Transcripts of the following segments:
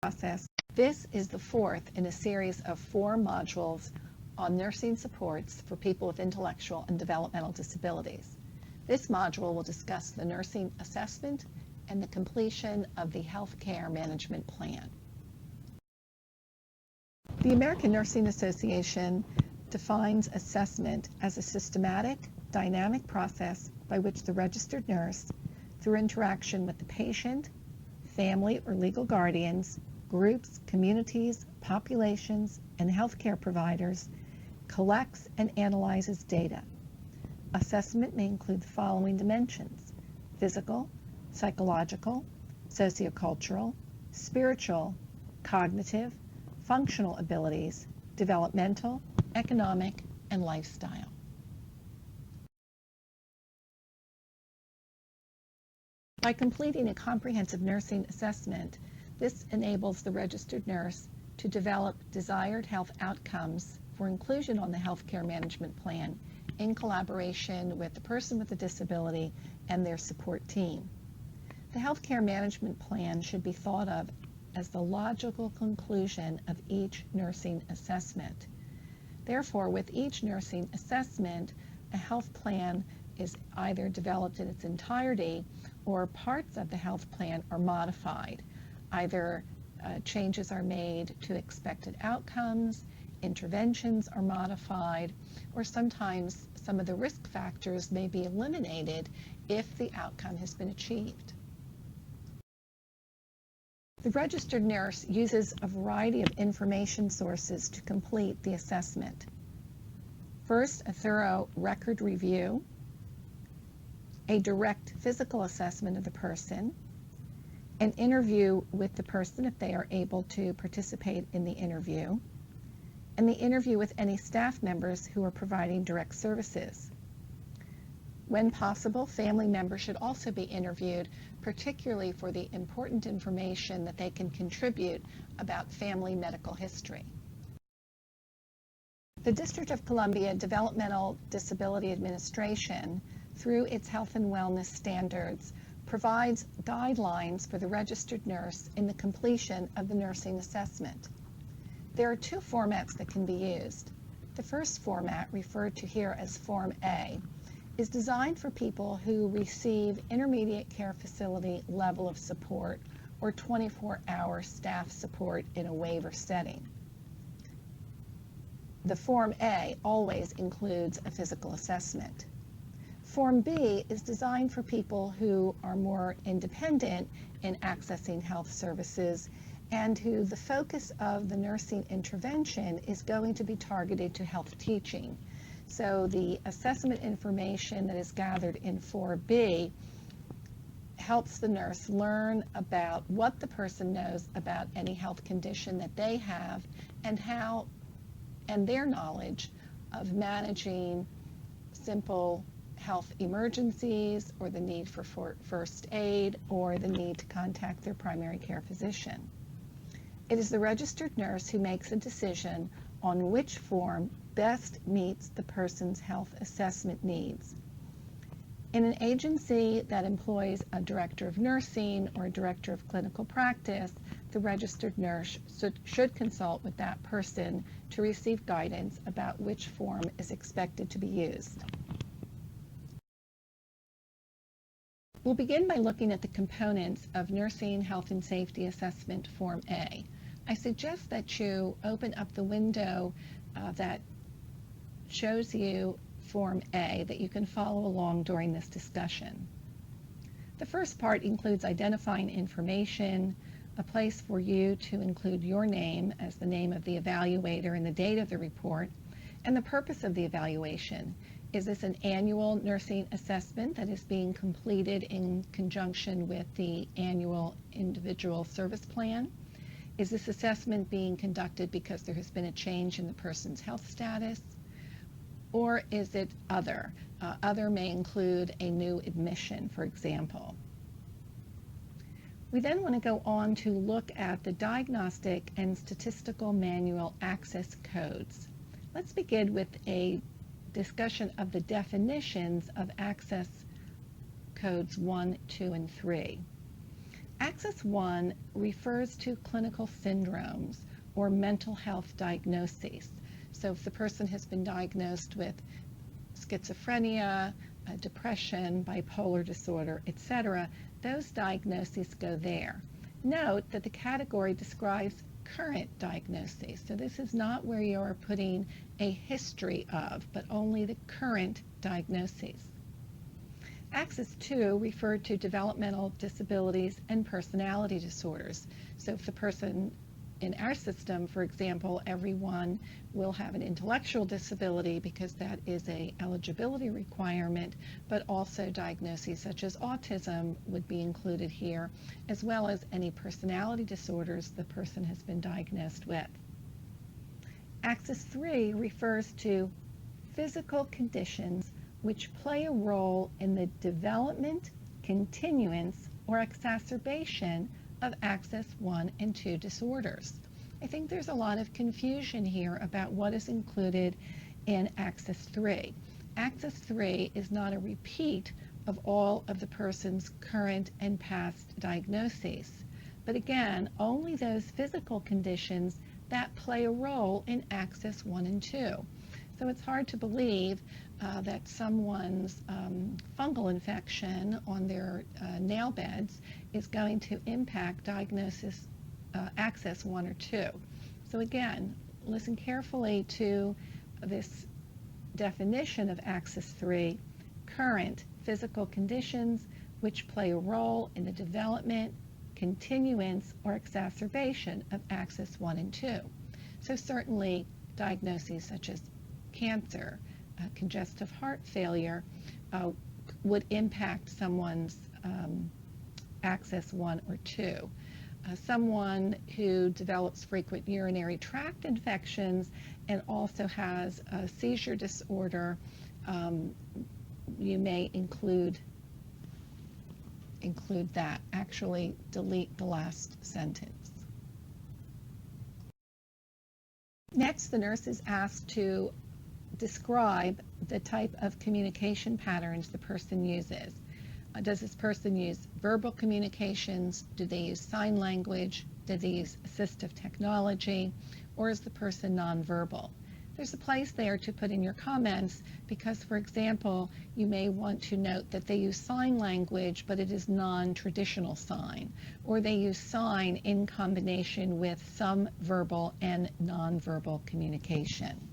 process. This is the fourth in a series of 4 modules on nursing supports for people with intellectual and developmental disabilities. This module will discuss the nursing assessment and the completion of the healthcare management plan. The American Nursing Association defines assessment as a systematic, dynamic process by which the registered nurse, through interaction with the patient, family or legal guardians, groups, communities, populations, and healthcare providers, collects and analyzes data. Assessment may include the following dimensions: physical, psychological, sociocultural, spiritual, cognitive, functional abilities, developmental, economic, and lifestyle. By completing a comprehensive nursing assessment, this enables the registered nurse to develop desired health outcomes for inclusion on the healthcare management plan in collaboration with the person with a disability and their support team. The healthcare management plan should be thought of as the logical conclusion of each nursing assessment. Therefore, with each nursing assessment, a health plan is either developed in its entirety or parts of the health plan are modified. Either changes are made to expected outcomes, interventions are modified, or sometimes some of the risk factors may be eliminated if the outcome has been achieved. The registered nurse uses a variety of information sources to complete the assessment. First, a thorough record review, a direct physical assessment of the person, an interview with the person if they are able to participate in the interview, and the interview with any staff members who are providing direct services. When possible, family members should also be interviewed, particularly for the important information that they can contribute about family medical history. The District of Columbia Developmental Disability Administration, through its health and wellness standards, provides guidelines for the registered nurse in the completion of the nursing assessment. There are 2 formats that can be used. The first format, referred to here as Form A, is designed for people who receive intermediate care facility level of support or 24-hour staff support in a waiver setting. The Form A always includes a physical assessment. Form B is designed for people who are more independent in accessing health services and who the focus of the nursing intervention is going to be targeted to health teaching. So the assessment information that is gathered in 4B helps the nurse learn about what the person knows about any health condition that they have and how, and their knowledge of managing simple health emergencies or the need for first aid or the need to contact their primary care physician. It is the registered nurse who makes a decision on which form best meets the person's health assessment needs. In an agency that employs a director of nursing or a director of clinical practice, the registered nurse should consult with that person to receive guidance about which form is expected to be used. We'll begin by looking at the components of Nursing Health and Safety Assessment Form A. I suggest that you open up the window that shows you Form A that you can follow along during this discussion. The first part includes identifying information, a place for you to include your name as the name of the evaluator and the date of the report, and the purpose of the evaluation. Is this an annual nursing assessment that is being completed in conjunction with the annual individual service plan? Is this assessment being conducted because there has been a change in the person's health status? Or is it other? Other may include a new admission, for example. We then want to go on to look at the Diagnostic and Statistical Manual Access Codes. Let's begin with a discussion of the definitions of access codes 1, 2, and 3. Axis 1 refers to clinical syndromes or mental health diagnoses. So if the person has been diagnosed with schizophrenia, depression, bipolar disorder, etc., those diagnoses go there. Note that the category describes current diagnoses. So this is not where you are putting a history of, but only the current diagnoses. Axis 2 referred to developmental disabilities and personality disorders. So if the person in our system, for example, everyone will have an intellectual disability because that is an eligibility requirement, but also diagnoses such as autism would be included here, as well as any personality disorders the person has been diagnosed with. Axis 3 refers to physical conditions which play a role in the development, continuance, or exacerbation of Axis 1 and 2 disorders. I think there's a lot of confusion here about what is included in Axis 3. Axis 3 is not a repeat of all of the person's current and past diagnoses, but again, only those physical conditions that play a role in Axis 1 and 2. So it's hard to believe that someone's fungal infection on their nail beds is going to impact diagnosis Axis 1 or 2. So again, listen carefully to this definition of Axis 3, current physical conditions which play a role in the development, continuance, or exacerbation of Axis 1 and 2. So certainly diagnoses such as cancer, congestive heart failure would impact someone's Axis 1 or 2. Someone who develops frequent urinary tract infections and also has a seizure disorder, you may include that. Actually, delete the last sentence. Next, the nurse is asked to describe the type of communication patterns the person uses. Does this person use verbal communications? Do they use sign language? Do they use assistive technology? Or is the person nonverbal? There's a place there to put in your comments because, for example, you may want to note that they use sign language, but it is non-traditional sign, or they use sign in combination with some verbal and nonverbal communication.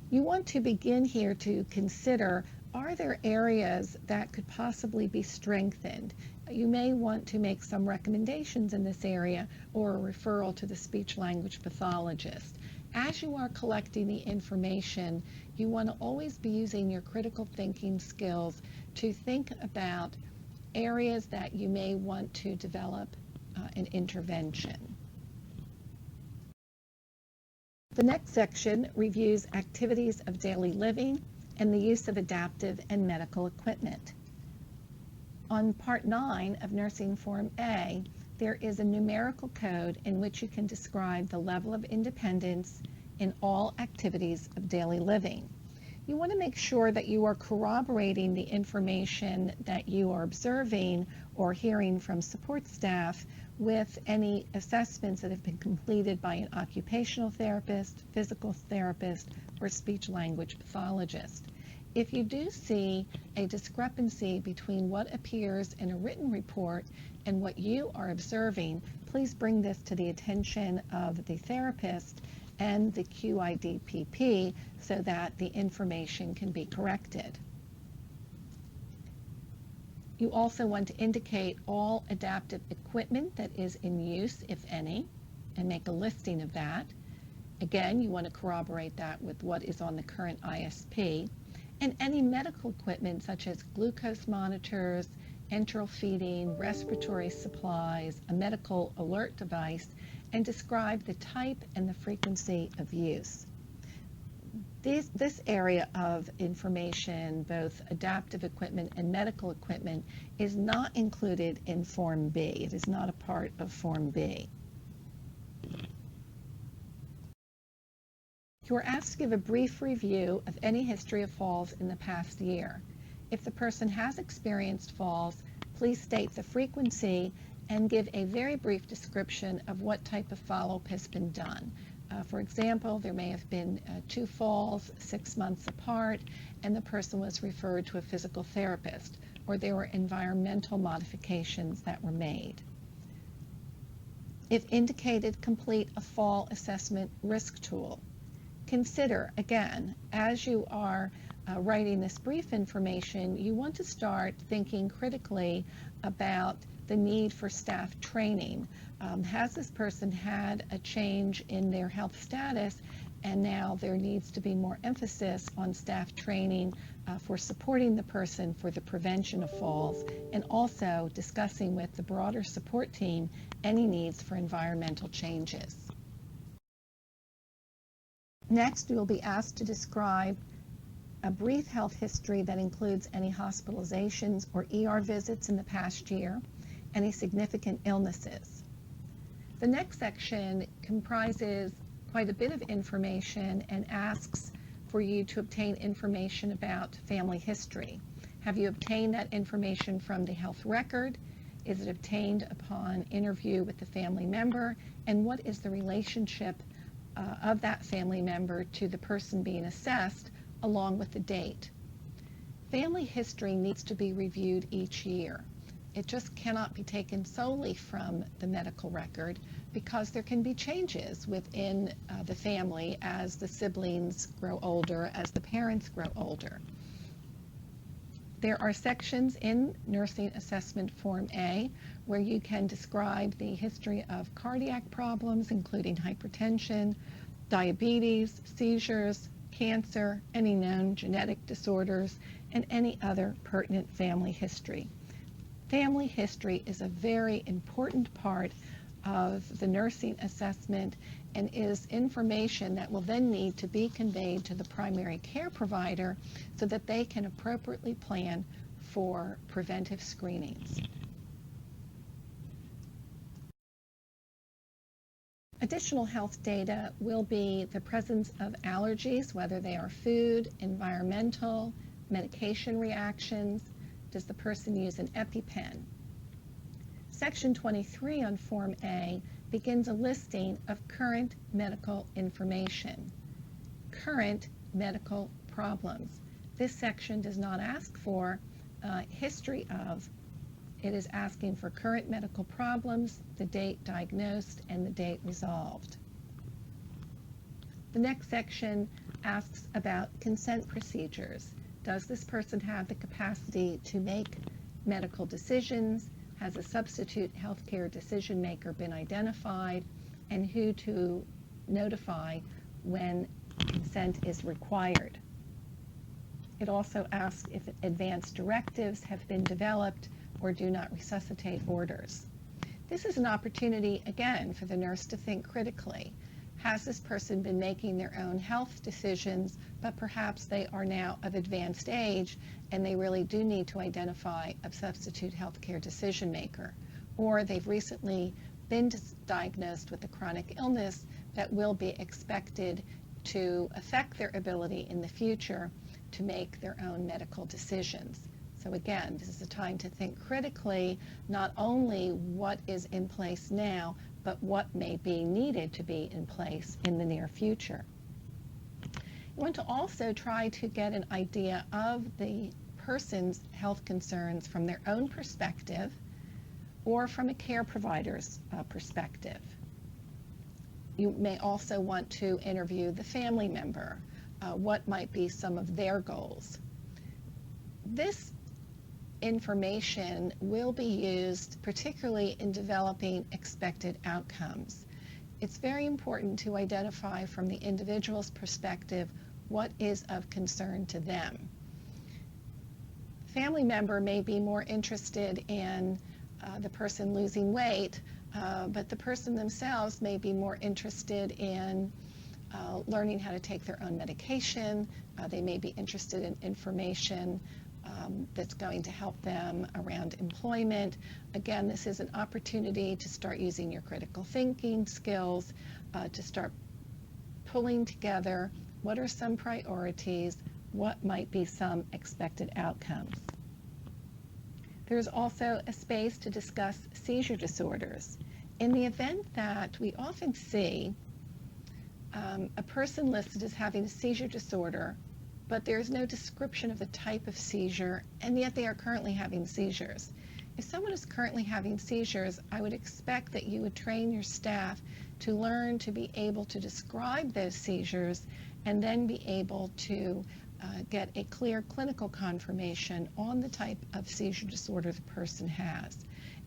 You want to begin here to consider, are there areas that could possibly be strengthened? You may want to make some recommendations in this area or a referral to the speech-language pathologist. As you are collecting the information, you want to always be using your critical thinking skills to think about areas that you may want to develop an intervention. The next section reviews activities of daily living and the use of adaptive and medical equipment. On Part 9 of Nursing Form A, there is a numerical code in which you can describe the level of independence in all activities of daily living. You want to make sure that you are corroborating the information that you are observing or hearing from support staff with any assessments that have been completed by an occupational therapist, physical therapist, or speech-language pathologist. If you do see a discrepancy between what appears in a written report and what you are observing, please bring this to the attention of the therapist and the QIDPP so that the information can be corrected. You also want to indicate all adaptive equipment that is in use, if any, and make a listing of that. Again, you want to corroborate that with what is on the current ISP. And any medical equipment such as glucose monitors, enteral feeding, respiratory supplies, a medical alert device, and describe the type and the frequency of use. This area of information, both adaptive equipment and medical equipment, is not included in Form B. It is not a part of Form B. You are asked to give a brief review of any history of falls in the past year. If the person has experienced falls, Please state the frequency and give a very brief description of what type of follow-up has been done. For example, there may have been 2 falls 6 months apart, and the person was referred to a physical therapist, or there were environmental modifications that were made. If indicated, complete a fall assessment risk tool. Consider, again, as you are writing this brief information, you want to start thinking critically about the need for staff training. Has this person had a change in their health status, and now there needs to be more emphasis on staff training for supporting the person for the prevention of falls, and also discussing with the broader support team any needs for environmental changes. Next, you will be asked to describe a brief health history that includes any hospitalizations or ER visits in the past year, any significant illnesses. The next section comprises quite a bit of information and asks for you to obtain information about family history. Have you obtained that information from the health record? Is it obtained upon interview with the family member? And what is the relationship of that family member to the person being assessed, along with the date? Family history needs to be reviewed each year. It just cannot be taken solely from the medical record, because there can be changes within the family as the siblings grow older, as the parents grow older. There are sections in Nursing Assessment Form A where you can describe the history of cardiac problems, including hypertension, diabetes, seizures, cancer, any known genetic disorders, and any other pertinent family history. Family history is a very important part of the nursing assessment and is information that will then need to be conveyed to the primary care provider so that they can appropriately plan for preventive screenings. Additional health data will be the presence of allergies, whether they are food, environmental, medication reactions. Does the person use an EpiPen? Section 23 on Form A begins a listing of current medical information. Current medical problems. This section does not ask for history of. It is asking for current medical problems, the date diagnosed, and the date resolved. The next section asks about consent procedures. Does this person have the capacity to make medical decisions? Has a substitute healthcare decision maker been identified? And who to notify when consent is required? It also asks if advanced directives have been developed or do not resuscitate orders. This is an opportunity, again, for the nurse to think critically. Has this person been making their own health decisions, but perhaps they are now of advanced age and they really do need to identify a substitute healthcare decision maker? Or they've recently been diagnosed with a chronic illness that will be expected to affect their ability in the future to make their own medical decisions. So again, this is a time to think critically, not only what is in place now, but what may be needed to be in place in the near future. You want to also try to get an idea of the person's health concerns from their own perspective or from a care provider's perspective. You may also want to interview the family member. What might be some of their goals? This information will be used particularly in developing expected outcomes. It's very important to identify from the individual's perspective what is of concern to them. Family member may be more interested in the person losing weight, but the person themselves may be more interested in learning how to take their own medication. They may be interested in information that's going to help them around employment. Again, this is an opportunity to start using your critical thinking skills, to start pulling together what are some priorities, what might be some expected outcomes. There's also a space to discuss seizure disorders. In the event that we often see a person listed as having a seizure disorder, but there's no description of the type of seizure, and yet they are currently having seizures. If someone is currently having seizures, I would expect that you would train your staff to learn to be able to describe those seizures and then be able to get a clear clinical confirmation on the type of seizure disorder the person has.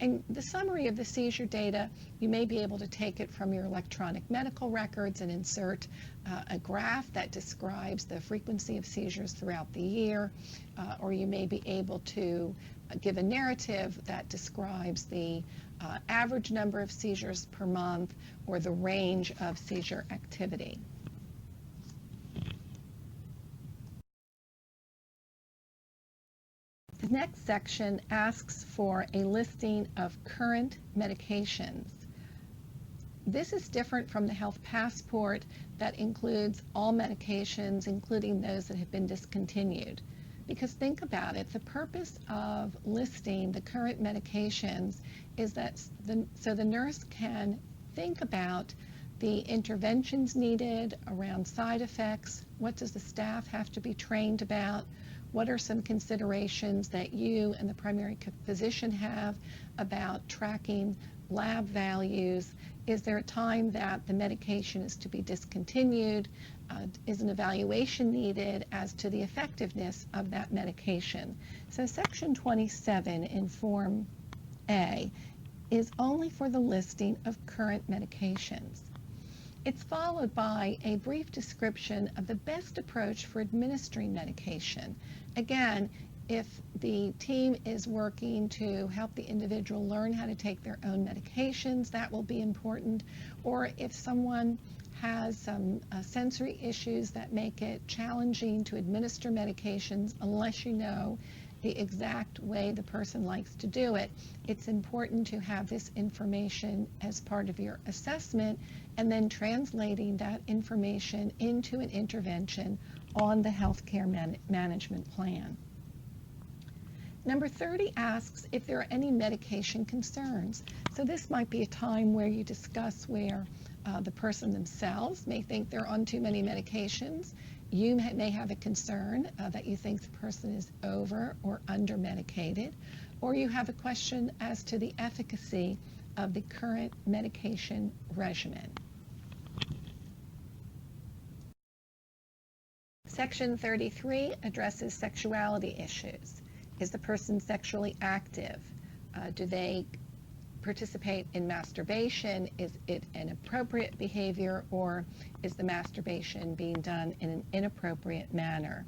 And the summary of the seizure data, you may be able to take it from your electronic medical records and insert a graph that describes the frequency of seizures throughout the year, or you may be able to give a narrative that describes the average number of seizures per month or the range of seizure activity. The next section asks for a listing of current medications. This is different from the health passport that includes all medications, including those that have been discontinued. Because think about it, the purpose of listing the current medications is that so the nurse can think about the interventions needed around side effects, what does the staff have to be trained about, what are some considerations that you and the primary physician have about tracking lab values? Is there a time that the medication is to be discontinued? Is an evaluation needed as to the effectiveness of that medication? So Section 27 in Form A is only for the listing of current medications. It's followed by a brief description of the best approach for administering medication. Again, if the team is working to help the individual learn how to take their own medications, that will be important. Or if someone has some sensory issues that make it challenging to administer medications unless you know the exact way the person likes to do it, it's important to have this information as part of your assessment and then translating that information into an intervention on the healthcare management plan. Number 30 asks if there are any medication concerns. So this might be a time where you discuss where the person themselves may think they're on too many medications. You may have a concern that you think the person is over or under medicated, or you have a question as to the efficacy of the current medication regimen. Section 33 addresses sexuality issues. Is the person sexually active? Do they participate in masturbation? Is it an appropriate behavior, or is the masturbation being done in an inappropriate manner?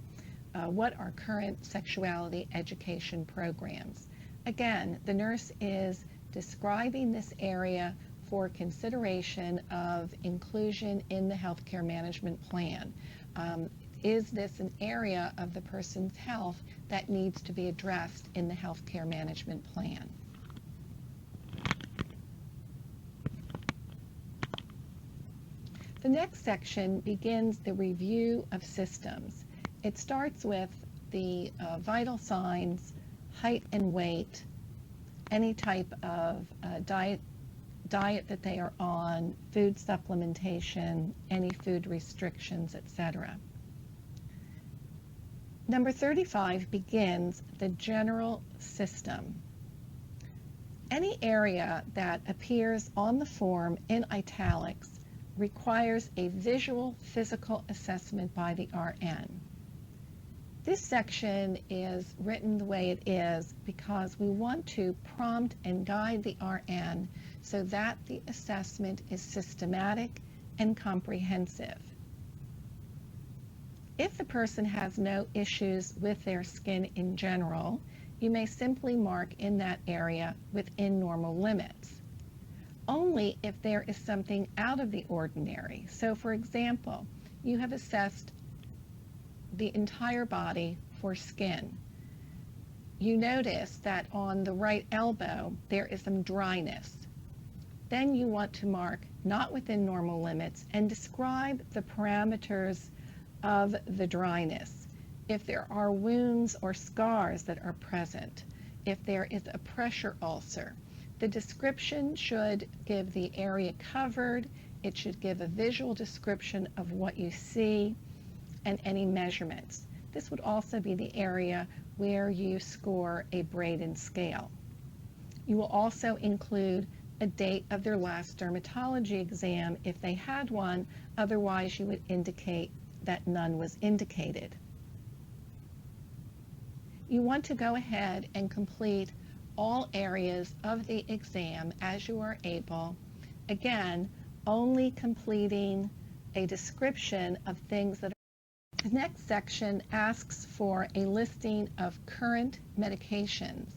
What are current sexuality education programs? Again, the nurse is describing this area for consideration of inclusion in the healthcare management plan. Is this an area of the person's health that needs to be addressed in the healthcare management plan? The next section begins the review of systems. It starts with the vital signs, height and weight, any type of diet that they are on, food supplementation, any food restrictions, etc. Number 35 begins the general system. Any area that appears on the form in italics requires a visual physical assessment by the RN. This section is written the way it is because we want to prompt and guide the RN so that the assessment is systematic and comprehensive. If the person has no issues with their skin in general, you may simply mark in that area within normal limits. Only if there is something out of the ordinary. So for example, you have assessed the entire body for skin. You notice that on the right elbow there is some dryness. Then you want to mark not within normal limits and describe the parameters of the dryness. If there are wounds or scars that are present, if there is a pressure ulcer. The description should give the area covered, it should give a visual description of what you see, and any measurements. This would also be the area where you score a Braden scale. You will also include a date of their last dermatology exam if they had one, otherwise you would indicate that none was indicated. You want to go ahead and complete all areas of the exam as you are able. Again, only completing a description of things that are. The next section asks for a listing of current medications.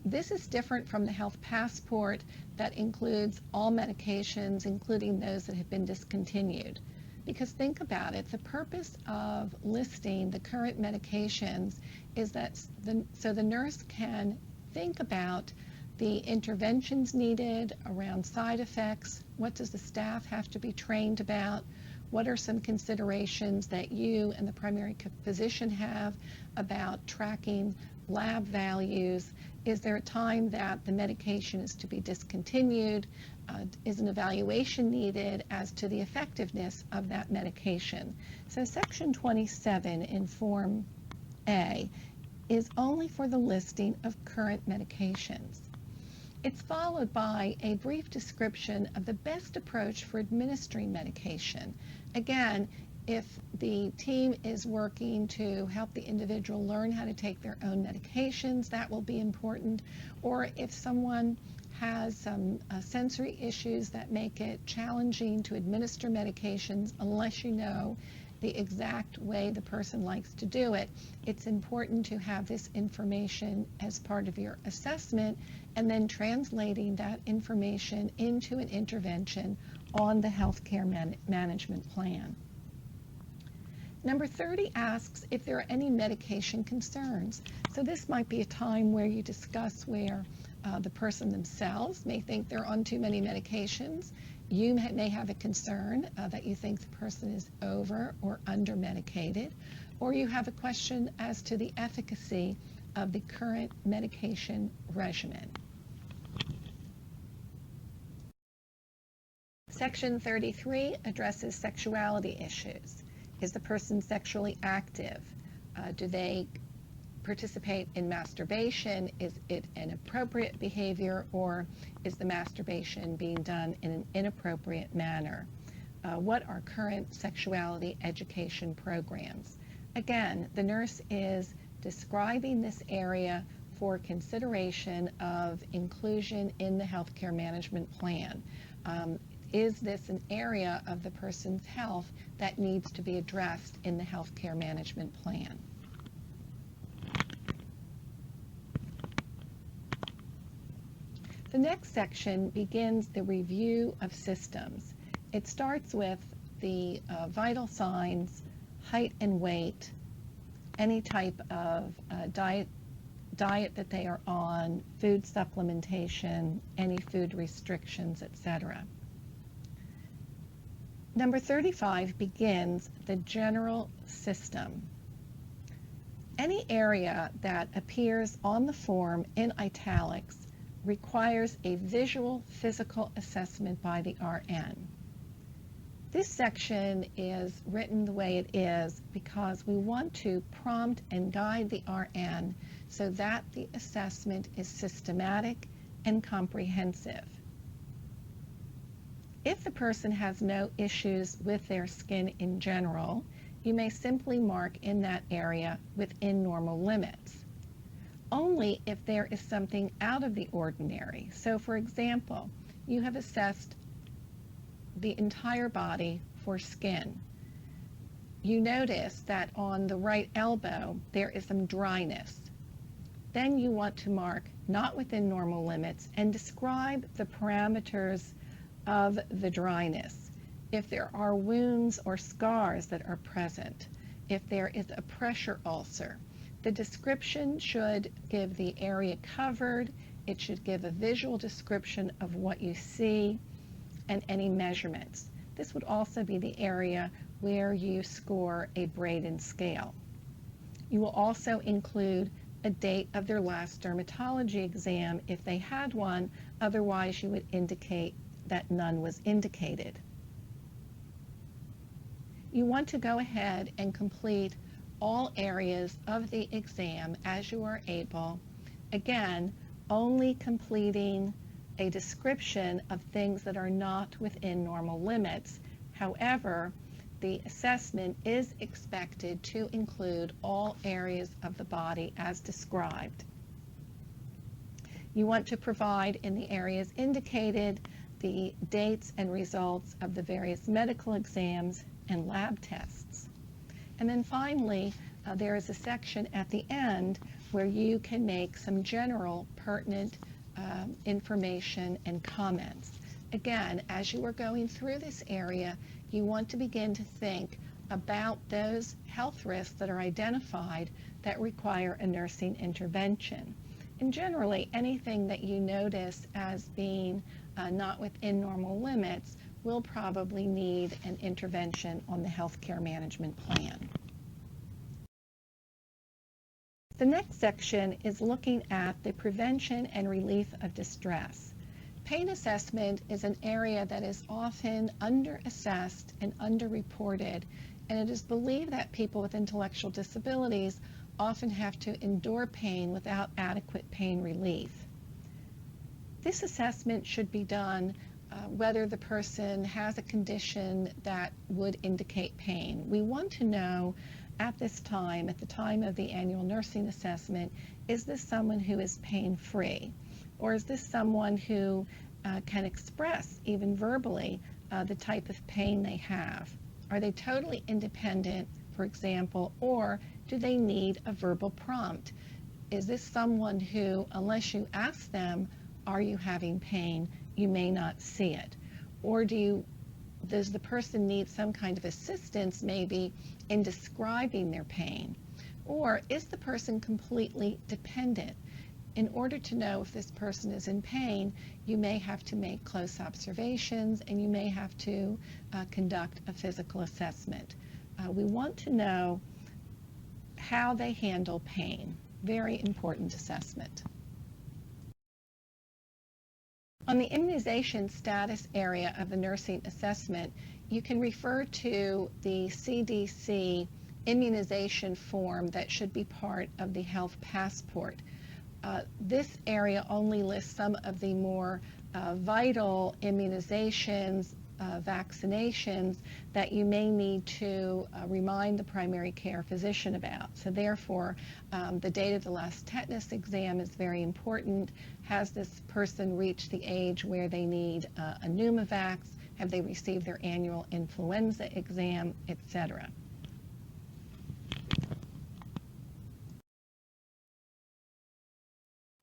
This is different from the health passport that includes all medications, including those that have been discontinued. Because think about it, the purpose of listing the current medications is that so the nurse can think about the interventions needed around side effects, what does the staff have to be trained about, what are some considerations that you and the primary physician have about tracking lab values? Is there a time that the medication is to be discontinued? Is an evaluation needed as to the effectiveness of that medication? So section 27 in Form A is only for the listing of current medications. It's followed by a brief description of the best approach for administering medication. Again, if the team is working to help the individual learn how to take their own medications, that will be important. Or if someone has some sensory issues that make it challenging to administer medications unless you know the exact way the person likes to do it, it's important to have this information as part of your assessment and then translating that information into an intervention on the healthcare management plan. Number 30 asks if there are any medication concerns. So this might be a time where you discuss where the person themselves may think they're on too many medications. You may have a concern that you think the person is over or under medicated, or you have a question as to the efficacy of the current medication regimen. Section 33 addresses sexuality issues. Is the person sexually active? Do they participate in masturbation? Is it an appropriate behavior, or is the masturbation being done in an inappropriate manner? What are current sexuality education programs? Again, the nurse is describing this area for consideration of inclusion in the healthcare management plan. Is this an area of the person's health that needs to be addressed in the healthcare management plan? The next section begins the review of systems. It starts with the vital signs, height and weight, any type of diet that they are on, food supplementation, any food restrictions, etc. Number 35 begins the general system. Any area that appears on the form in italics requires a visual physical assessment by the RN. This section is written the way it is because we want to prompt and guide the RN so that the assessment is systematic and comprehensive. If the person has no issues with their skin in general, you may simply mark in that area within normal limits. Only if there is something out of the ordinary. So for example, you have assessed the entire body for skin. You notice that on the right elbow there is some dryness. Then you want to mark not within normal limits and describe the parameters of the dryness. If there are wounds or scars that are present, if there is a pressure ulcer, the description should give the area covered, it should give a visual description of what you see, and any measurements. This would also be the area where you score a Braden scale. You will also include a date of their last dermatology exam if they had one. Otherwise, you would indicate that none was indicated. You want to go ahead and complete all areas of the exam as you are able. Again, only completing a description of things that are not within normal limits. However, the assessment is expected to include all areas of the body as described. You want to provide in the areas indicated the dates and results of the various medical exams and lab tests. And then finally, there is a section at the end where you can make some general pertinent information and comments. Again, as you are going through this area, you want to begin to think about those health risks that are identified that require a nursing intervention. And generally, anything that you notice as being not within normal limits will probably need an intervention on the healthcare management plan. The next section is looking at the prevention and relief of distress. Pain assessment is an area that is often underassessed and underreported, and it is believed that people with intellectual disabilities often have to endure pain without adequate pain relief. This assessment should be done whether the person has a condition that would indicate pain. We want to know at this time, at the time of the annual nursing assessment, is this someone who is pain-free? Or is this someone who can express, even verbally, the type of pain they have? Are they totally independent, for example, or do they need a verbal prompt? Is this someone who, unless you ask them, are you having pain, you may not see it? Or does the person need some kind of assistance maybe in describing their pain? Or is the person completely dependent? In order to know if this person is in pain, you may have to make close observations and you may have to conduct a physical assessment. We want to know how they handle pain. Very important assessment. On the immunization status area of the nursing assessment, you can refer to the CDC immunization form that should be part of the health passport. This area only lists some of the more vital immunizations, vaccinations that you may need to remind the primary care physician about. So therefore, the date of the last tetanus exam is very important. Has this person reached the age where they need a pneumovax? Have they received their annual influenza exam, etc.?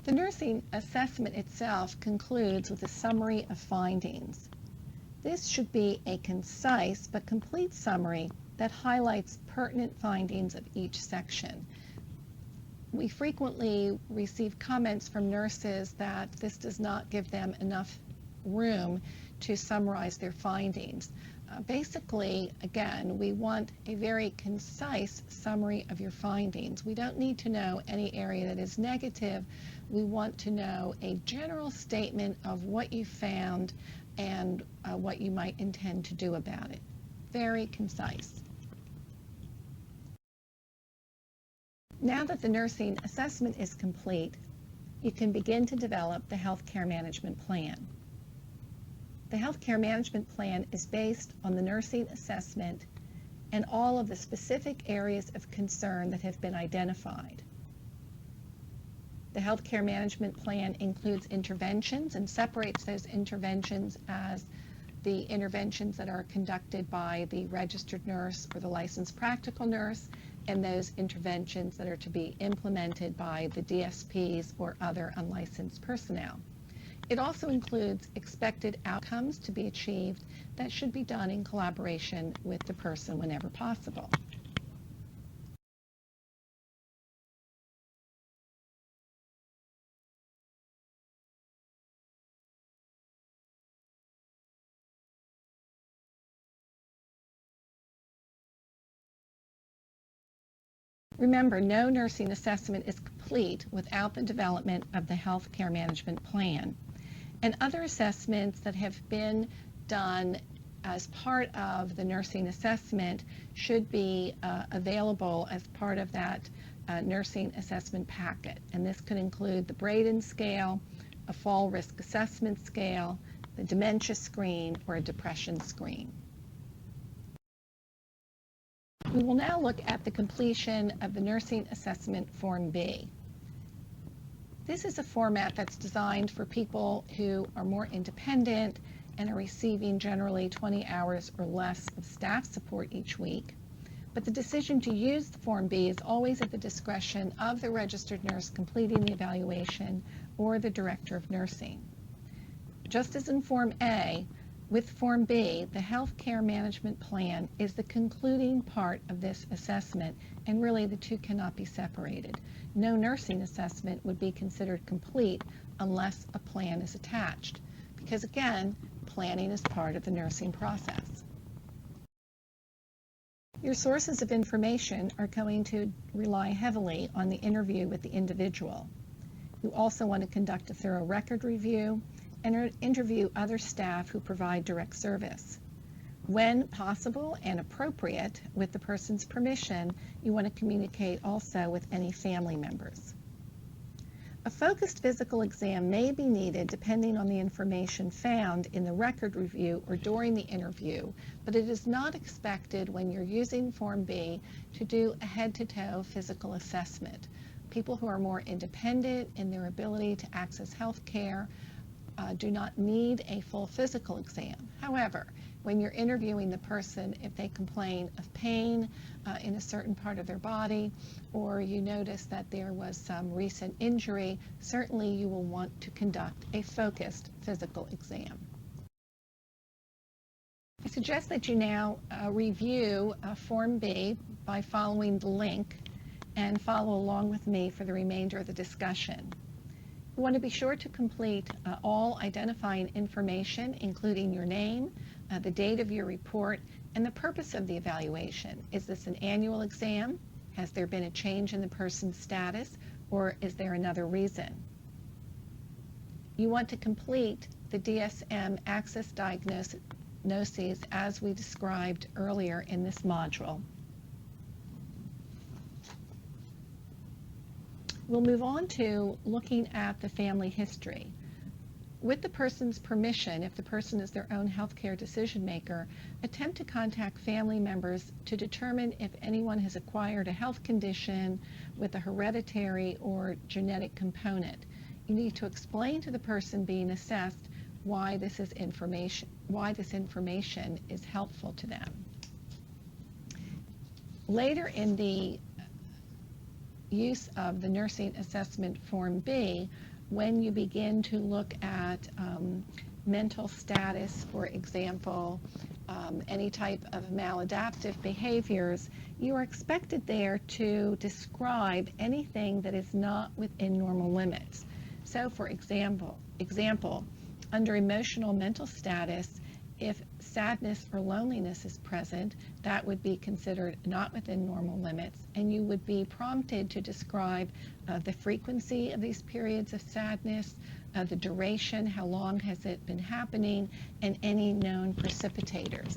The nursing assessment itself concludes with a summary of findings. This should be a concise but complete summary that highlights pertinent findings of each section. We frequently receive comments from nurses that this does not give them enough room to summarize their findings. Basically, again, we want a very concise summary of your findings. We don't need to know any area that is negative. We want to know a general statement of what you found and what you might intend to do about it. Very concise. Now that the nursing assessment is complete, you can begin to develop the healthcare management plan. The healthcare management plan is based on the nursing assessment and all of the specific areas of concern that have been identified. The healthcare management plan includes interventions and separates those interventions as the interventions that are conducted by the registered nurse or the licensed practical nurse, and those interventions that are to be implemented by the DSPs or other unlicensed personnel. It also includes expected outcomes to be achieved that should be done in collaboration with the person whenever possible. Remember, no nursing assessment is complete without the development of the health care management plan. And other assessments that have been done as part of the nursing assessment should be available as part of that nursing assessment packet. And this could include the Braden scale, a fall risk assessment scale, the dementia screen, or a depression screen. We will now look at the completion of the Nursing Assessment Form B. This is a format that's designed for people who are more independent and are receiving generally 20 hours or less of staff support each week. But the decision to use the Form B is always at the discretion of the registered nurse completing the evaluation or the director of nursing. Just as in Form A, with Form B, the health care management plan is the concluding part of this assessment, and really the two cannot be separated. No nursing assessment would be considered complete unless a plan is attached, because again, planning is part of the nursing process. Your sources of information are going to rely heavily on the interview with the individual. You also want to conduct a thorough record review and interview other staff who provide direct service. When possible and appropriate, with the person's permission, you want to communicate also with any family members. A focused physical exam may be needed depending on the information found in the record review or during the interview, but it is not expected when you're using Form B to do a head-to-toe physical assessment. People who are more independent in their ability to access health care do not need a full physical exam. However, when you're interviewing the person, if they complain of pain in a certain part of their body, or you notice that there was some recent injury, certainly you will want to conduct a focused physical exam. I suggest that you now review Form B by following the link and follow along with me for the remainder of the discussion. You want to be sure to complete all identifying information, including your name, the date of your report, and the purpose of the evaluation. Is this an annual exam? Has there been a change in the person's status, or is there another reason? You want to complete the DSM access diagnoses as we described earlier in this module. We'll move on to looking at the family history. With the person's permission, if the person is their own healthcare decision maker, attempt to contact family members to determine if anyone has acquired a health condition with a hereditary or genetic component. You need to explain to the person being assessed why this information is helpful to them. Later in the use of the Nursing Assessment Form B, when you begin to look at mental status, for example, any type of maladaptive behaviors, you are expected there to describe anything that is not within normal limits. So, for example, under emotional mental status, if sadness or loneliness is present, that would be considered not within normal limits, and you would be prompted to describe the frequency of these periods of sadness, the duration, how long has it been happening, and any known precipitators.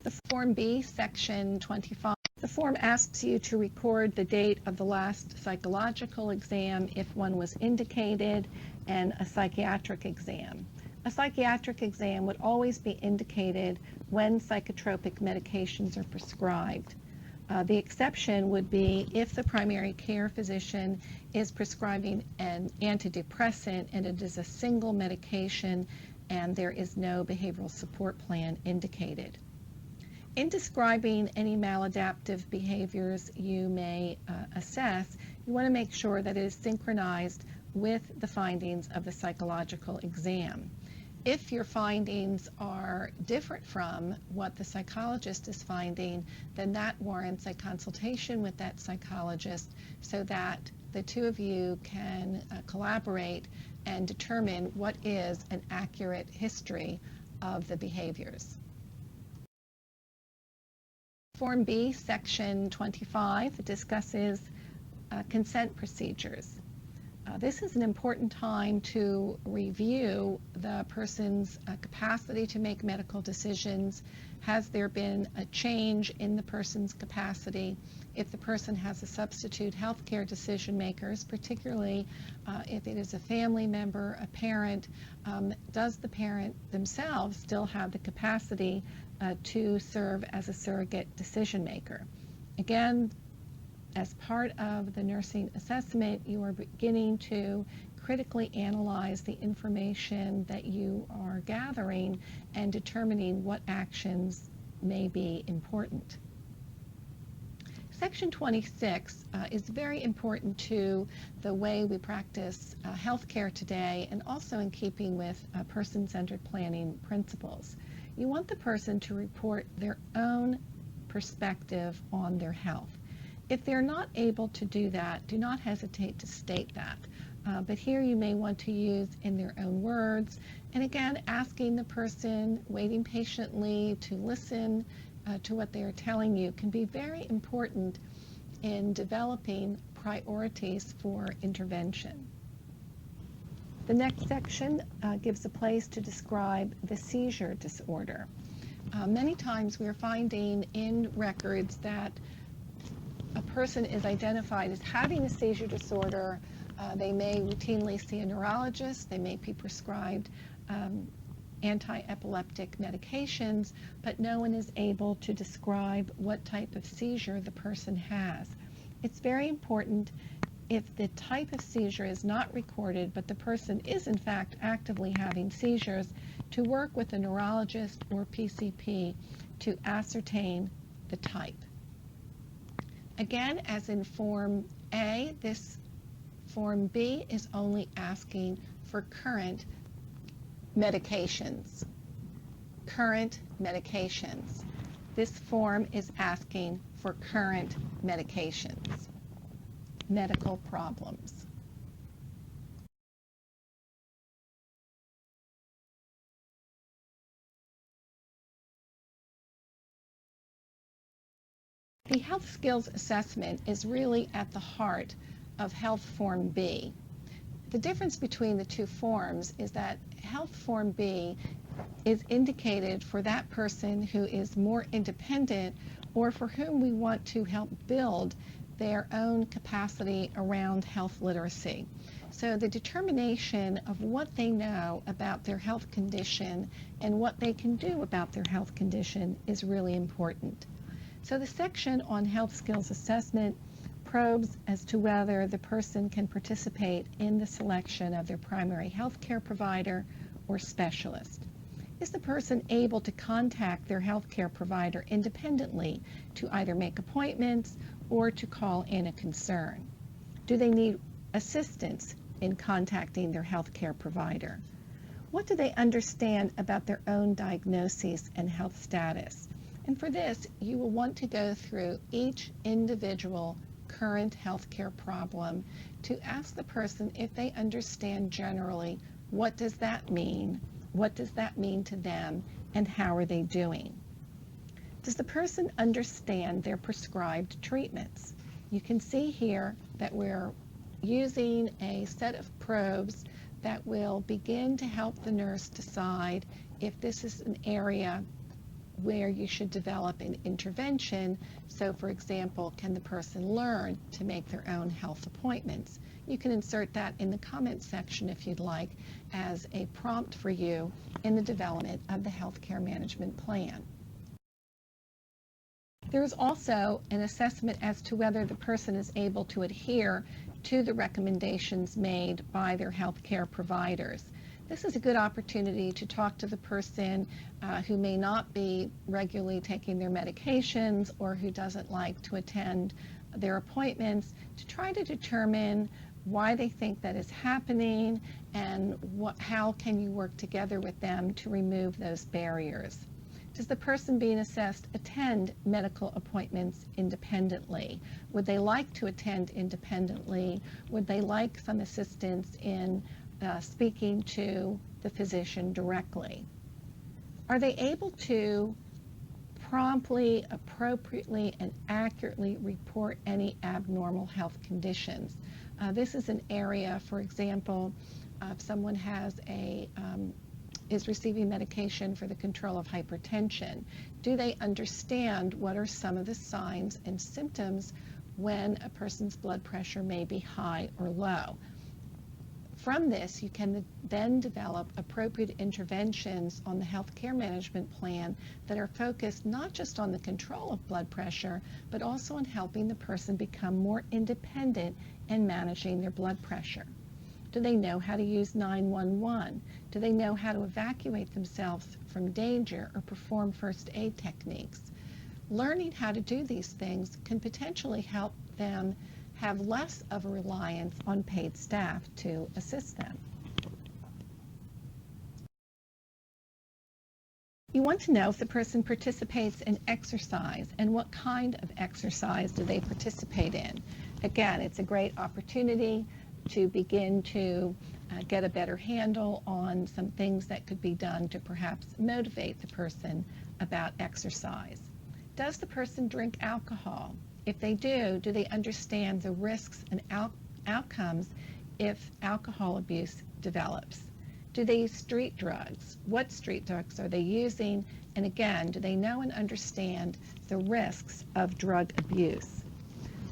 The Form B, Section 25. The form asks you to record the date of the last psychological exam if one was indicated, and a psychiatric exam. A psychiatric exam would always be indicated when psychotropic medications are prescribed. The exception would be if the primary care physician is prescribing an antidepressant and it is a single medication and there is no behavioral support plan indicated. In describing any maladaptive behaviors you may assess, you want to make sure that it is synchronized with the findings of the psychological exam. If your findings are different from what the psychologist is finding, then that warrants a consultation with that psychologist so that the two of you can collaborate and determine what is an accurate history of the behaviors. Form B, Section 25, discusses consent procedures. This is an important time to review the person's capacity to make medical decisions. Has there been a change in the person's capacity? If the person has a substitute healthcare decision makers, particularly if it is a family member, a parent, does the parent themselves still have the capacity to serve as a surrogate decision maker? Again, as part of the nursing assessment, you are beginning to critically analyze the information that you are gathering and determining what actions may be important. Section 26 is very important to the way we practice healthcare today, and also in keeping with person-centered planning principles. You want the person to report their own perspective on their health. If they're not able to do that, do not hesitate to state that. But here you may want to use in their own words, and again, asking the person, waiting patiently to listen to what they are telling you can be very important in developing priorities for intervention. The next section gives a place to describe the seizure disorder. Many times we are finding in records that a person is identified as having a seizure disorder. They may routinely see a neurologist. They may be prescribed anti-epileptic medications, but no one is able to describe what type of seizure the person has. It's very important, if the type of seizure is not recorded, but the person is in fact actively having seizures, to work with a neurologist or PCP to ascertain the type. Again, as in Form A, this Form B is only asking for current medications. Current medications. This form is asking for current medications. Medical problems. The health skills assessment is really at the heart of Health Form B. The difference between the two forms is that Health Form B is indicated for that person who is more independent, or for whom we want to help build their own capacity around health literacy. So the determination of what they know about their health condition and what they can do about their health condition is really important. So the section on health skills assessment probes as to whether the person can participate in the selection of their primary health care provider or specialist. Is the person able to contact their health care provider independently to either make appointments or to call in a concern? Do they need assistance in contacting their health care provider? What do they understand about their own diagnoses and health status? And for this, you will want to go through each individual current healthcare problem to ask the person if they understand generally what does that mean, what does that mean to them, and how are they doing. Does the person understand their prescribed treatments? You can see here that we're using a set of probes that will begin to help the nurse decide if this is an area where you should develop an intervention. So for example, can the person learn to make their own health appointments? You can insert that in the comment section if you'd like, as a prompt for you in the development of the healthcare management plan. There is also an assessment as to whether the person is able to adhere to the recommendations made by their healthcare providers. This is a good opportunity to talk to the person who may not be regularly taking their medications, or who doesn't like to attend their appointments, to try to determine why they think that is happening, and how can you work together with them to remove those barriers. Does the person being assessed attend medical appointments independently? Would they like to attend independently? Would they like some assistance in speaking to the physician directly? Are they able to promptly, appropriately, and accurately report any abnormal health conditions? This is an area, for example, if someone is receiving medication for the control of hypertension, do they understand what are some of the signs and symptoms when a person's blood pressure may be high or low? From this, you can then develop appropriate interventions on the health care management plan that are focused not just on the control of blood pressure, but also on helping the person become more independent in managing their blood pressure. Do they know how to use 911? Do they know how to evacuate themselves from danger or perform first aid techniques? Learning how to do these things can potentially help them have less of a reliance on paid staff to assist them. You want to know if the person participates in exercise and what kind of exercise do they participate in. Again, it's a great opportunity to begin to get a better handle on some things that could be done to perhaps motivate the person about exercise. Does the person drink alcohol? If they do they understand the risks and outcomes if alcohol abuse develops? Do they use street drugs? What street drugs are they using? And again, do they know and understand the risks of drug abuse?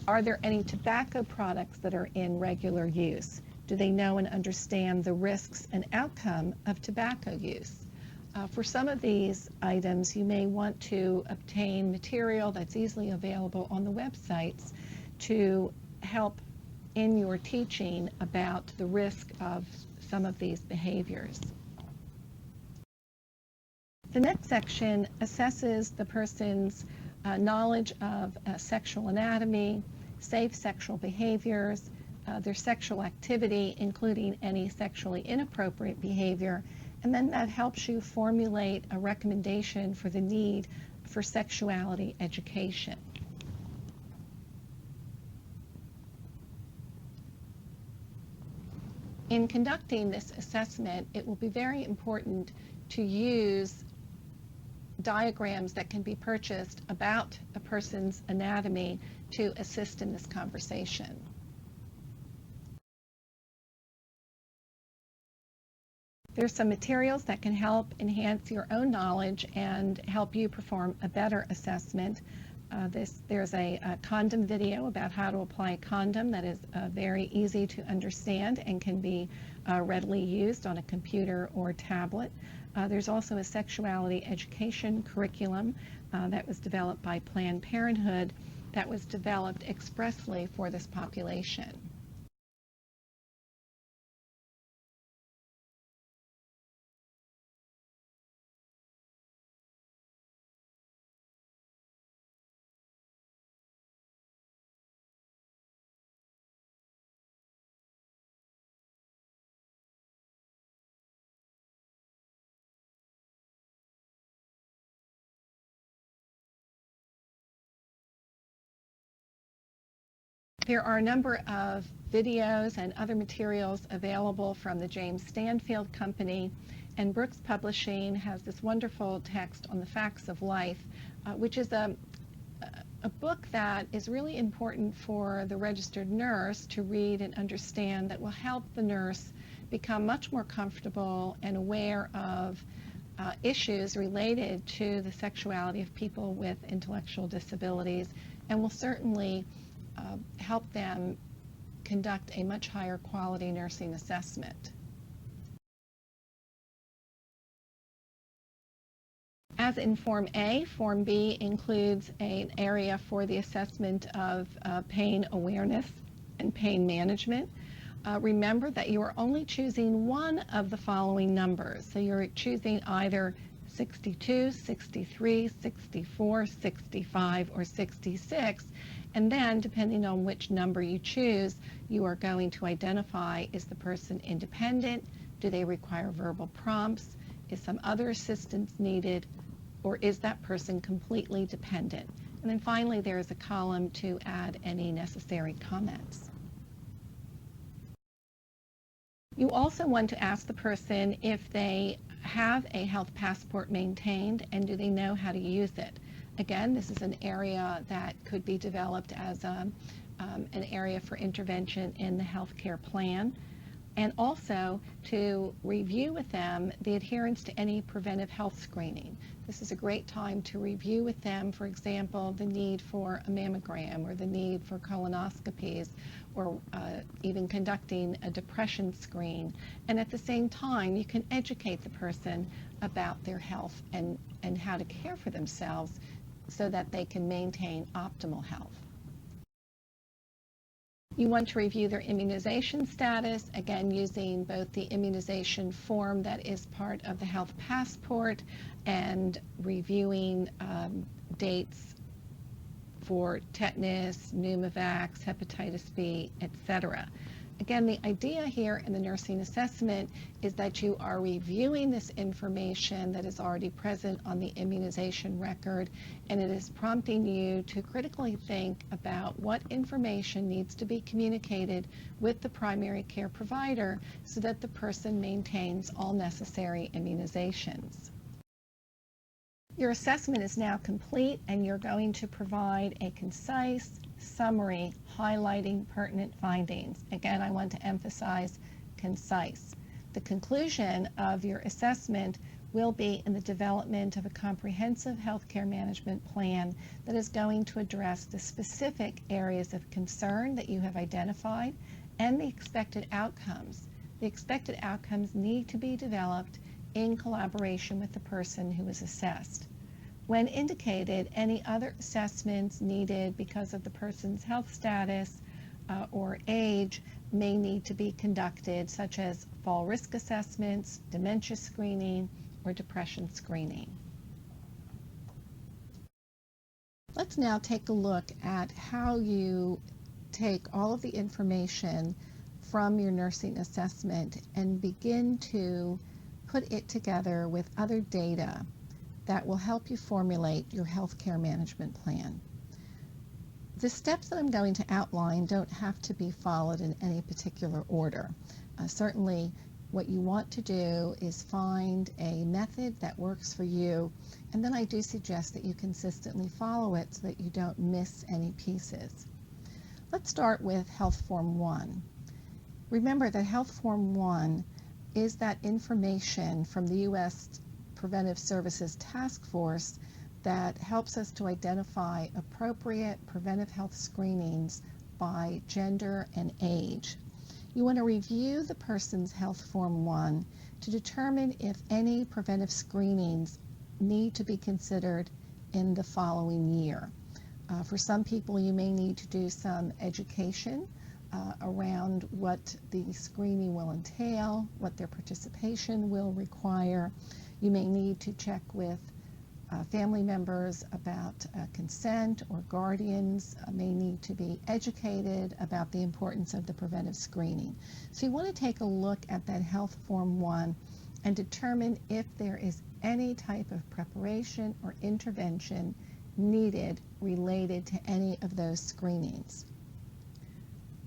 Are there any tobacco products that are in regular use? Do they know and understand the risks and outcome of tobacco use? For some of these items, you may want to obtain material that's easily available on the websites to help in your teaching about the risk of some of these behaviors. The next section assesses the person's knowledge of sexual anatomy, safe sexual behaviors, their sexual activity, including any sexually inappropriate behavior, and then that helps you formulate a recommendation for the need for sexuality education. In conducting this assessment, it will be very important to use diagrams that can be purchased about a person's anatomy to assist in this conversation. There's some materials that can help enhance your own knowledge and help you perform a better assessment. There's a condom video about how to apply a condom that is very easy to understand and can be readily used on a computer or tablet. There's also a sexuality education curriculum that was developed by Planned Parenthood that was developed expressly for this population. There are a number of videos and other materials available from the James Stanfield Company, and Brooks Publishing has this wonderful text on the facts of life, which is a book that is really important for the registered nurse to read and understand, that will help the nurse become much more comfortable and aware of issues related to the sexuality of people with intellectual disabilities, and will certainly help them conduct a much higher quality nursing assessment. As in Form A, Form B includes an area for the assessment of pain awareness and pain management. Remember that you are only choosing one of the following numbers. So you're choosing either 62, 63, 64, 65, or 66. And then, depending on which number you choose, you are going to identify, is the person independent? Do they require verbal prompts? Is some other assistance needed? Or is that person completely dependent? And then finally, there is a column to add any necessary comments. You also want to ask the person if they have a health passport maintained, and do they know how to use it? Again, this is an area that could be developed as an area for intervention in the healthcare plan, and also to review with them the adherence to any preventive health screening. This is a great time to review with them, for example, the need for a mammogram or the need for colonoscopies, or even conducting a depression screen. And at the same time, you can educate the person about their health and how to care for themselves so that they can maintain optimal health. You want to review their immunization status, again using both the immunization form that is part of the health passport and reviewing dates for tetanus, pneumovax, hepatitis B, etc. Again, the idea here in the nursing assessment is that you are reviewing this information that is already present on the immunization record, and it is prompting you to critically think about what information needs to be communicated with the primary care provider so that the person maintains all necessary immunizations. Your assessment is now complete, and you're going to provide a concise summary highlighting pertinent findings. Again, I want to emphasize concise. The conclusion of your assessment will be in the development of a comprehensive healthcare management plan that is going to address the specific areas of concern that you have identified and the expected outcomes. The expected outcomes need to be developed in collaboration with the person who is assessed. When indicated, any other assessments needed because of the person's health status or age may need to be conducted, such as fall risk assessments, dementia screening, or depression screening. Let's now take a look at how you take all of the information from your nursing assessment and begin to put it together with other data that will help you formulate your healthcare management plan. The steps that I'm going to outline don't have to be followed in any particular order. Certainly, what you want to do is find a method that works for you, and then I do suggest that you consistently follow it so that you don't miss any pieces. Let's start with Health Form 1. Remember that Health Form 1 is that information from the U.S. Preventive Services Task Force that helps us to identify appropriate preventive health screenings by gender and age. You want to review the person's Health Form 1 to determine if any preventive screenings need to be considered in the following year. For some people, you may need to do some education around what the screening will entail, what their participation will require. You may need to check with family members about consent, or guardians may need to be educated about the importance of the preventive screening. So you want to take a look at that Health Form 1 and determine if there is any type of preparation or intervention needed related to any of those screenings.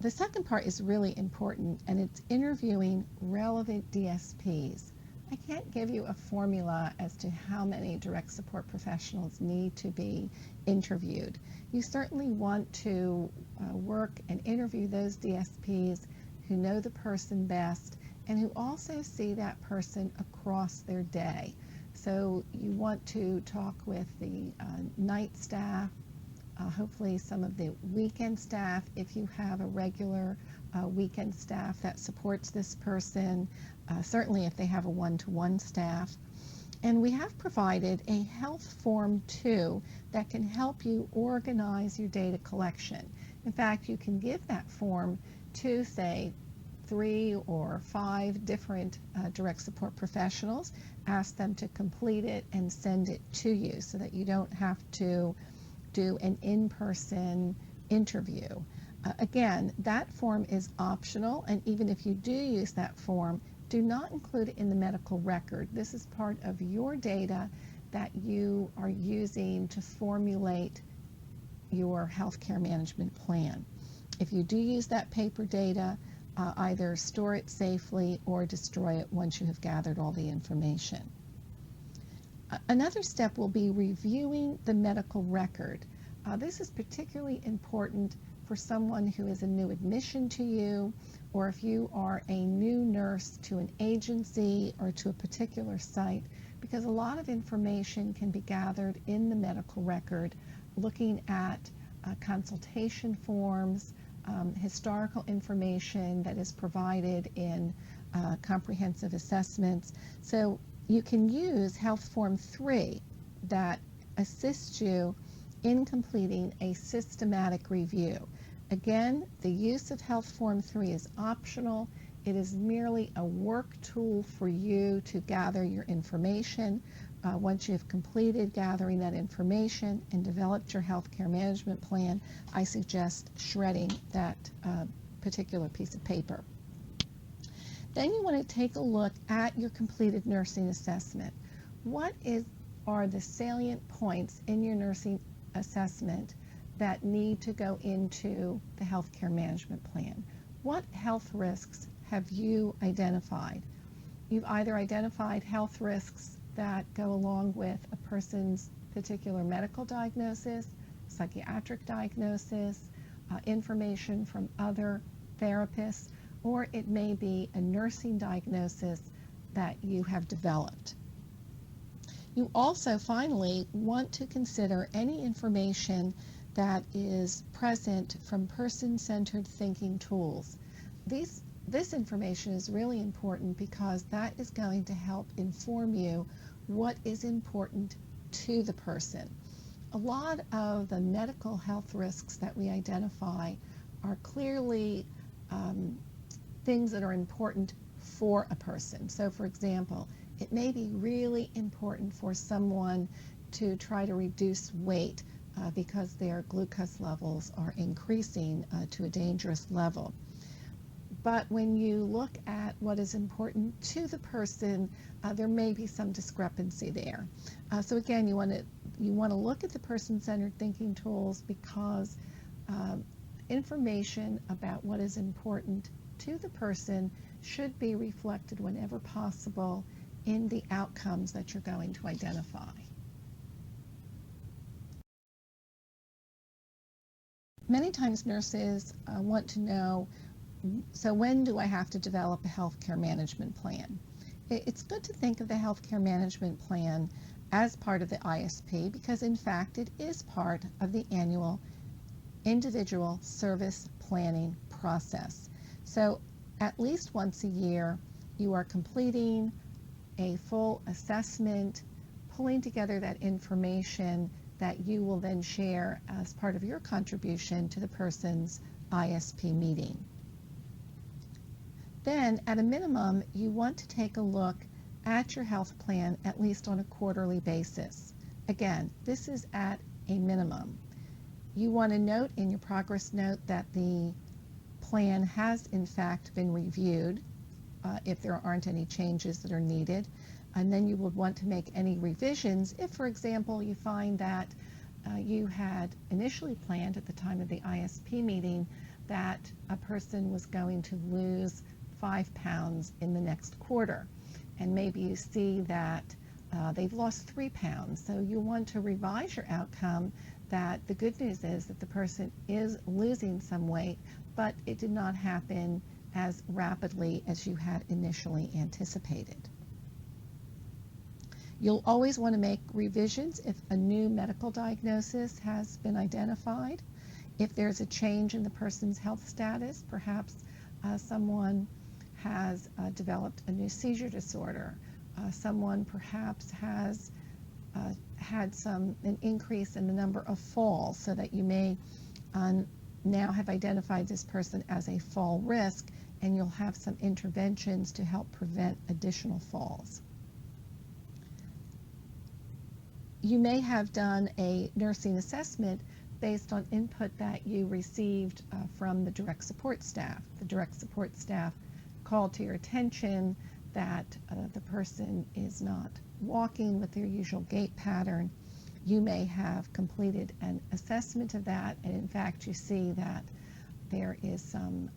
The second part is really important, and it's interviewing relevant DSPs. I can't give you a formula as to how many direct support professionals need to be interviewed. You certainly want to work and interview those DSPs who know the person best and who also see that person across their day. So you want to talk with the night staff, hopefully some of the weekend staff if you have a regular weekend staff that supports this person, certainly if they have a one-to-one staff. And we have provided a Health Form 2 that can help you organize your data collection. In fact, you can give that form to, say, 3 or 5 different direct support professionals, ask them to complete it and send it to you so that you don't have to do an in-person interview. Again, that form is optional, and even if you do use that form, do not include it in the medical record. This is part of your data that you are using to formulate your healthcare management plan. If you do use that paper data, either store it safely or destroy it once you have gathered all the information. Another step will be reviewing the medical record. This is particularly important for someone who is a new admission to you, or if you are a new nurse to an agency or to a particular site, because a lot of information can be gathered in the medical record, looking at consultation forms, historical information that is provided in comprehensive assessments. So you can use Health Form 3 that assists you in completing a systematic review. Again, the use of Health Form 3 is optional. It is merely a work tool for you to gather your information. Once you have completed gathering that information and developed your healthcare management plan, I suggest shredding that particular piece of paper. Then you want to take a look at your completed nursing assessment. What are the salient points in your nursing assessment that need to go into the healthcare management plan? What health risks have you identified? You've either identified health risks that go along with a person's particular medical diagnosis, psychiatric diagnosis, information from other therapists, or it may be a nursing diagnosis that you have developed. You also finally want to consider any information that is present from person-centered thinking tools. This information is really important because that is going to help inform you what is important to the person. A lot of the medical health risks that we identify are clearly things that are important for a person. So for example, it may be really important for someone to try to reduce weight because their glucose levels are increasing to a dangerous level. But when you look at what is important to the person, there may be some discrepancy there. So again, you want to look at the person-centered thinking tools because information about what is important to the person should be reflected whenever possible in the outcomes that you're going to identify. Many times nurses want to know, so when do I have to develop a healthcare management plan? It's good to think of the healthcare management plan as part of the ISP because in fact it is part of the annual individual service planning process. So at least once a year you are completing a full assessment, pulling together that information that you will then share as part of your contribution to the person's ISP meeting. Then, at a minimum, you want to take a look at your health plan at least on a quarterly basis. Again, this is at a minimum. You want to note in your progress note that the plan has in fact been reviewed if there aren't any changes that are needed. And then you would want to make any revisions if, for example, you find that you had initially planned at the time of the ISP meeting that a person was going to lose 5 pounds in the next quarter. And maybe you see that they've lost 3 pounds. So you want to revise your outcome that the good news is that the person is losing some weight, but it did not happen as rapidly as you had initially anticipated. You'll always want to make revisions if a new medical diagnosis has been identified. If there's a change in the person's health status, perhaps someone has developed a new seizure disorder. Someone perhaps has had an increase in the number of falls, so that you may now have identified this person as a fall risk, and you'll have some interventions to help prevent additional falls. You may have done a nursing assessment based on input that you received from the direct support staff. The direct support staff called to your attention that the person is not walking with their usual gait pattern. You may have completed an assessment of that, and in fact you see that there is some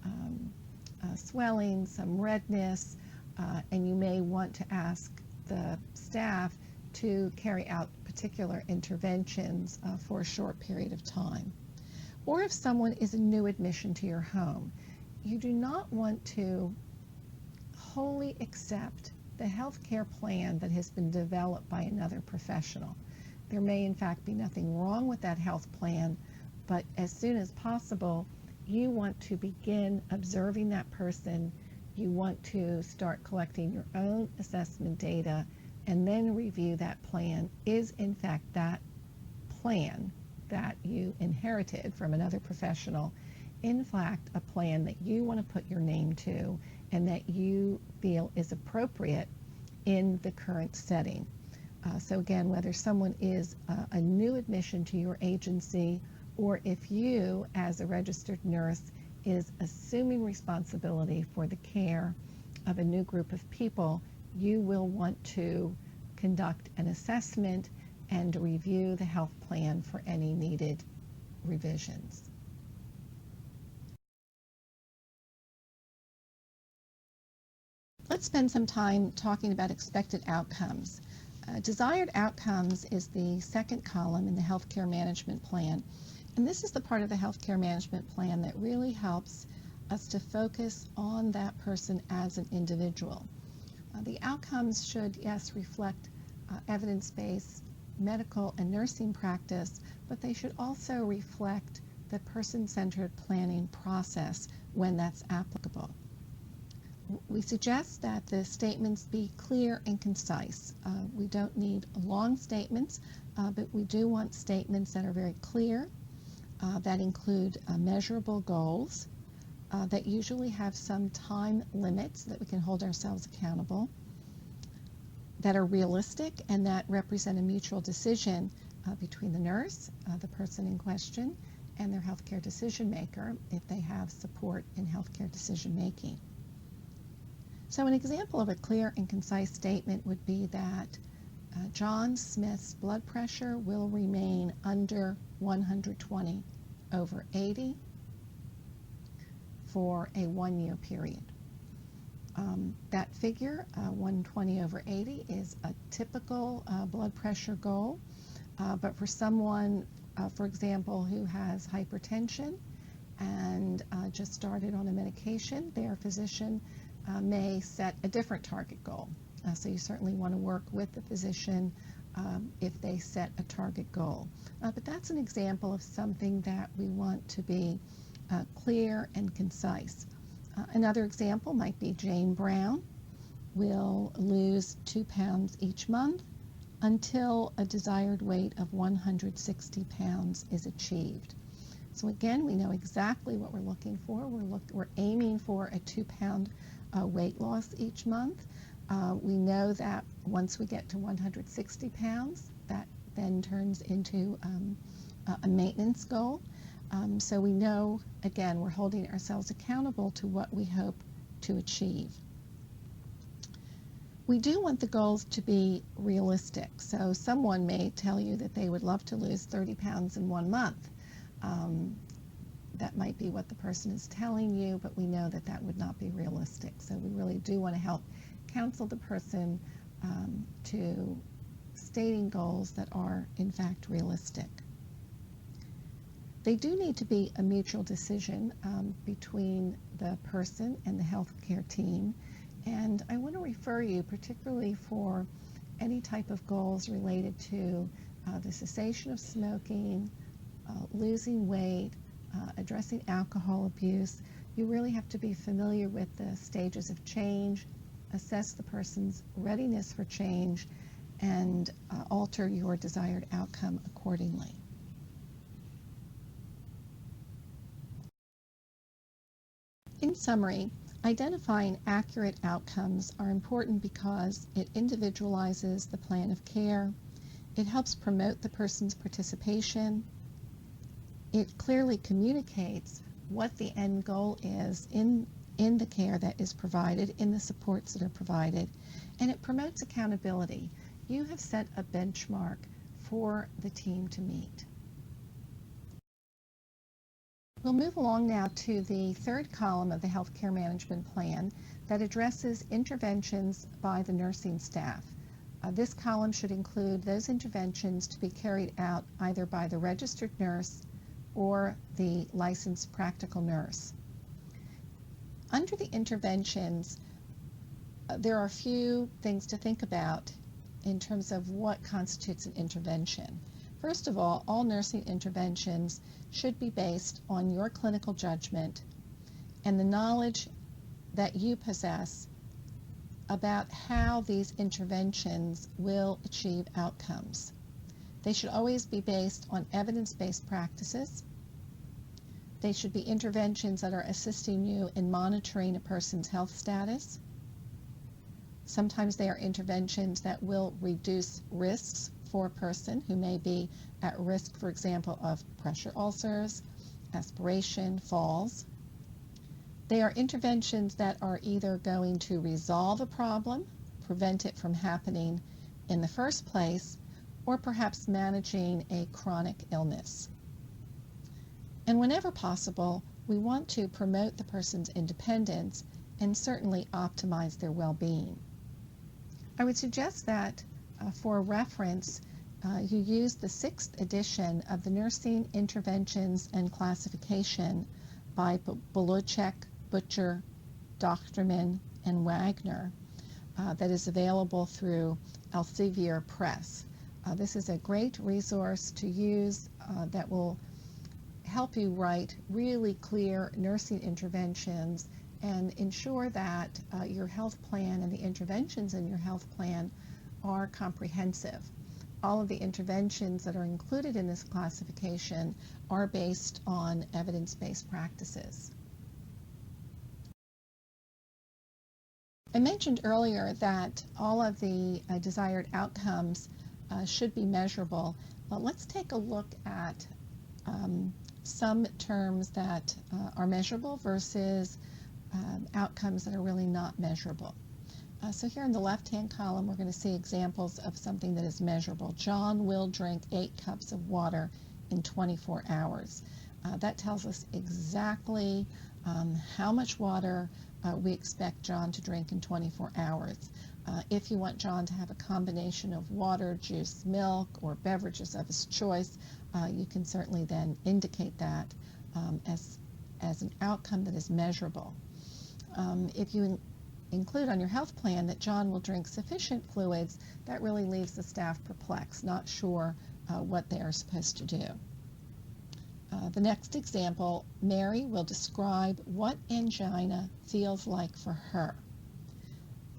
swelling, some redness, and you may want to ask the staff to carry out particular interventions for a short period of time. Or if someone is a new admission to your home, you do not want to wholly accept the health care plan that has been developed by another professional. There may in fact be nothing wrong with that health plan, but as soon as possible, you want to begin observing that person. You want to start collecting your own assessment data and then review that plan. Is in fact that plan that you inherited from another professional in fact a plan that you want to put your name to and that you feel is appropriate in the current setting. So again, whether someone is a new admission to your agency or if you, as a registered nurse, is assuming responsibility for the care of a new group of people, you will want to conduct an assessment and review the health plan for any needed revisions. Let's spend some time talking about expected outcomes. Desired outcomes is the second column in the healthcare management plan, and this is the part of the healthcare management plan that really helps us to focus on that person as an individual. The outcomes should, yes, reflect evidence-based medical and nursing practice, but they should also reflect the person-centered planning process when that's applicable. We suggest that the statements be clear and concise. We don't need long statements, but we do want statements that are very clear, that include measurable goals, that usually have some time limits that we can hold ourselves accountable, that are realistic and that represent a mutual decision between the nurse, the person in question, and their healthcare decision maker if they have support in healthcare decision making. So an example of a clear and concise statement would be that John Smith's blood pressure will remain under 120/80 for a 1-year period. That figure, 120/80, is a typical blood pressure goal, but for someone, for example, who has hypertension and just started on a medication, their physician may set a different target goal. So you certainly want to work with the physician if they set a target goal. But that's an example of something that we want to be clear and concise. Another example might be Jane Brown will lose 2 pounds each month until a desired weight of 160 pounds is achieved. So again, we know exactly what we're looking for. We're aiming for a 2-pound weight loss each month. We know that once we get to 160 pounds, that then turns into a maintenance goal. So we know, again, we're holding ourselves accountable to what we hope to achieve. We do want the goals to be realistic. So someone may tell you that they would love to lose 30 pounds in 1 month. That might be what the person is telling you, but we know that that would not be realistic. So we really do want to help counsel the person to stating goals that are in fact realistic. They do need to be a mutual decision between the person and the healthcare team. And I want to refer you particularly for any type of goals related to the cessation of smoking, losing weight, addressing alcohol abuse. You really have to be familiar with the stages of change, assess the person's readiness for change, and alter your desired outcome accordingly. In summary, identifying accurate outcomes are important because it individualizes the plan of care, it helps promote the person's participation, it clearly communicates what the end goal is in the care that is provided, in the supports that are provided, and it promotes accountability. You have set a benchmark for the team to meet. We'll move along now to the third column of the healthcare management plan that addresses interventions by the nursing staff. This column should include those interventions to be carried out either by the registered nurse or the licensed practical nurse. Under the interventions, there are a few things to think about in terms of what constitutes an intervention. First of all nursing interventions should be based on your clinical judgment and the knowledge that you possess about how these interventions will achieve outcomes. They should always be based on evidence-based practices. They should be interventions that are assisting you in monitoring a person's health status. Sometimes they are interventions that will reduce risks for a person who may be at risk, for example, of pressure ulcers, aspiration, falls. They are interventions that are either going to resolve a problem, prevent it from happening in the first place, or perhaps managing a chronic illness. And whenever possible, we want to promote the person's independence and certainly optimize their well-being. I would suggest that for reference, you use the 6th edition of the Nursing Interventions and Classification by Boluchek, Butcher, Dochterman, and Wagner that is available through Elsevier Press. This is a great resource to use that will help you write really clear nursing interventions and ensure that your health plan and the interventions in your health plan are comprehensive. All of the interventions that are included in this classification are based on evidence-based practices. I mentioned earlier that all of the desired outcomes should be measurable. But let's take a look at some terms that are measurable versus outcomes that are really not measurable. So here in the left-hand column, we're going to see examples of something that is measurable. John will drink 8 cups of water in 24 hours. That tells us exactly how much water we expect John to drink in 24 hours. If you want John to have a combination of water, juice, milk, or beverages of his choice, you can certainly then indicate that as an outcome that is measurable. If you include on your health plan that John will drink sufficient fluids, that really leaves the staff perplexed, not sure what they are supposed to do. The next example, Mary will describe what angina feels like for her,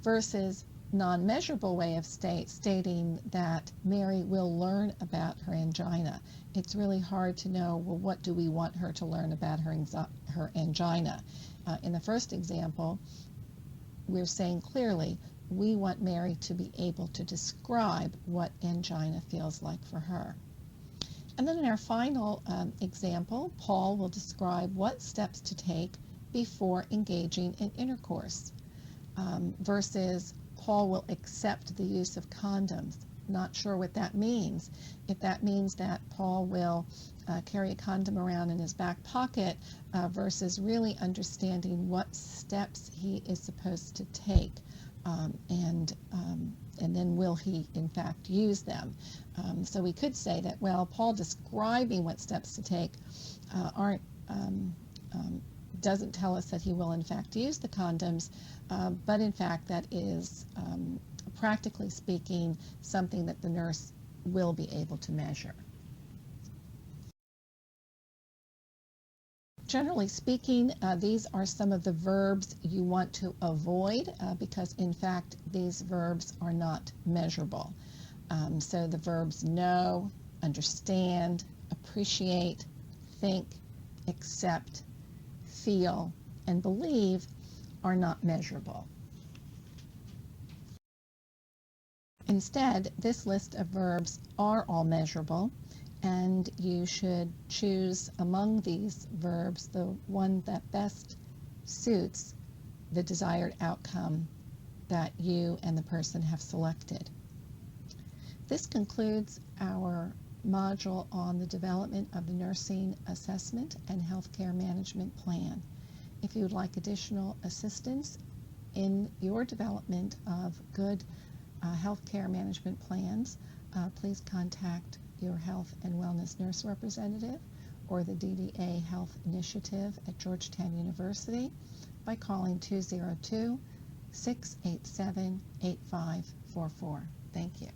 versus non-measurable way of stating that Mary will learn about her angina. It's really hard to know, well, what do we want her to learn about her angina? In the first example, we're saying clearly we want Mary to be able to describe what angina feels like for her. And then in our final example, Paul will describe what steps to take before engaging in intercourse, versus Paul will accept the use of condoms. Not sure what that means. If that means that Paul will carry a condom around in his back pocket versus really understanding what steps he is supposed to take, and then will he in fact use them. So we could say that, well, Paul describing what steps to take doesn't tell us that he will in fact use the condoms, but in fact that is practically speaking something that the nurse will be able to measure. Generally speaking, these are some of the verbs you want to avoid because in fact these verbs are not measurable. So the verbs know, understand, appreciate, think, accept, feel, and believe are not measurable. Instead, this list of verbs are all measurable, and you should choose among these verbs the one that best suits the desired outcome that you and the person have selected. This concludes our module on the development of the nursing assessment and healthcare management plan. If you would like additional assistance in your development of good healthcare management plans, please contact your health and wellness nurse representative or the DDA Health Initiative at Georgetown University by calling 202-687-8544. Thank you.